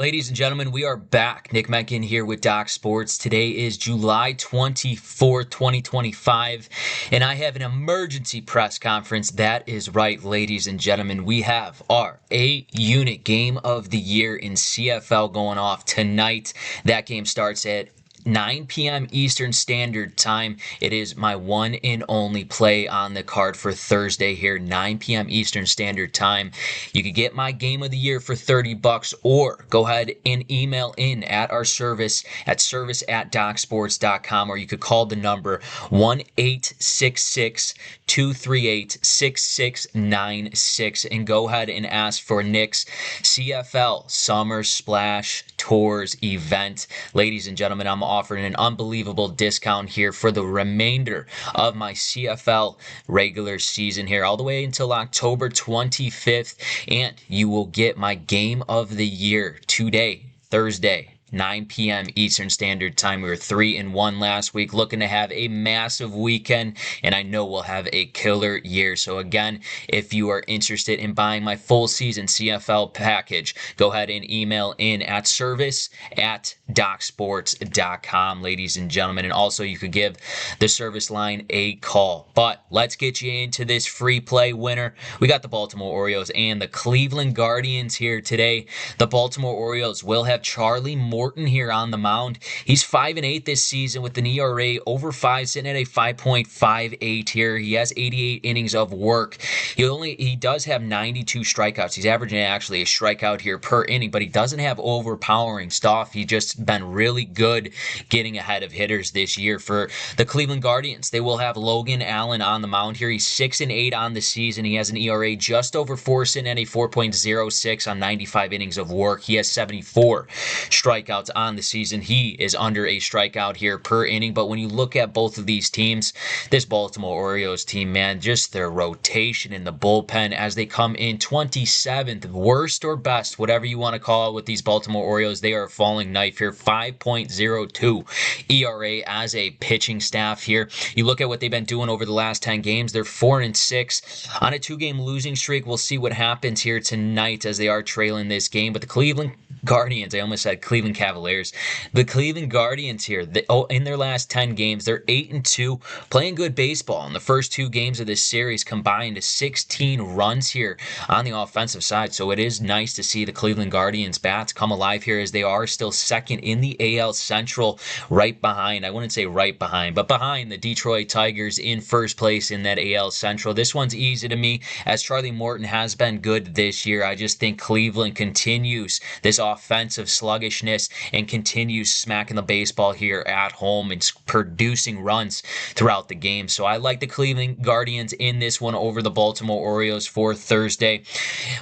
Ladies and gentlemen, we are back. Nick Mencken here with Doc Sports. Today is July 24th, 2025, and I have an emergency press conference. That is right, ladies and gentlemen. We have our A-Unit Game of the Year in CFL going off tonight. That game starts at 9 p.m. Eastern Standard Time. It is my one and only play on the card for Thursday here, 9 p.m. Eastern Standard Time. You could get my game of the year for $30 or go ahead and email in at our service at service@docsports.com, or you could call the number 1-866-238-6696 and go ahead and ask for Nick's CFL Summer Splash Tours event. Ladies and gentlemen, I'm offering an unbelievable discount here for the remainder of my CFL regular season here, all the way until October 25th, and you will get my game of the year today, Thursday, 9 p.m. Eastern Standard Time. We were 3-1 last week, looking to have a massive weekend, and I know we'll have a killer year. So again, if you are interested in buying my full season CFL package, go ahead and email in at service@docsports.com, ladies and gentlemen. And also you could give the service line a call. But let's get you into this free play winner. We got the Baltimore Orioles and the Cleveland Guardians here today. The Baltimore Orioles will have Charlie Morton here on the mound. He's 5-8 this season with an ERA over 5, sitting at a 5.58 here. He has 88 innings of work. He does have 92 strikeouts. He's averaging actually a strikeout here per inning, but he doesn't have overpowering stuff. He's just been really good getting ahead of hitters this year. For the Cleveland Guardians, they will have Logan Allen on the mound here. He's 6-8 on the season. He has an ERA just over 4, sitting at a 4.06 on 95 innings of work. He has 74 strikeouts on the season. He is under a strikeout here per inning. But when you look at both of these teams, this Baltimore Orioles team, man, just their rotation in the bullpen as they come in 27th, worst or best, whatever you want to call it, with these Baltimore Orioles, they are a falling knife here. 5.02 ERA as a pitching staff here. You look at what they've been doing over the last 10 games. They're 4-6 on a 2-game losing streak. We'll see what happens here tonight as they are trailing this game. But the Cleveland Guardians, I almost said Cleveland Cavaliers. The Cleveland Guardians here, in their last 10 games, they're 8-2, playing good baseball. In the first 2 games of this series, combined to 16 runs here on the offensive side. So it is nice to see the Cleveland Guardians bats come alive here, as they are still second in the AL Central, right behind, I wouldn't say right behind, but behind the Detroit Tigers in first place in that AL Central. This one's easy to me, as Charlie Morton has been good this year. I just think Cleveland continues this offensive sluggishness and continues smacking the baseball here at home and producing runs throughout the game. So I like the Cleveland Guardians in this one over the Baltimore Orioles for Thursday.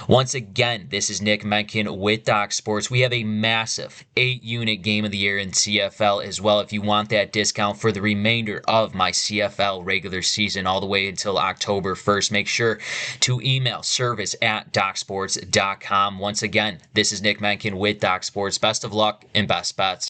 Once again, this is Nick Mencken with Doc Sports. We have a massive 8-unit game of the year in CFL as well. If you want that discount for the remainder of my CFL regular season all the way until October 1st, make sure to email service@docsports.com. Once again, this is Nick Mencken with Doc Sports. Best of luck and best bets.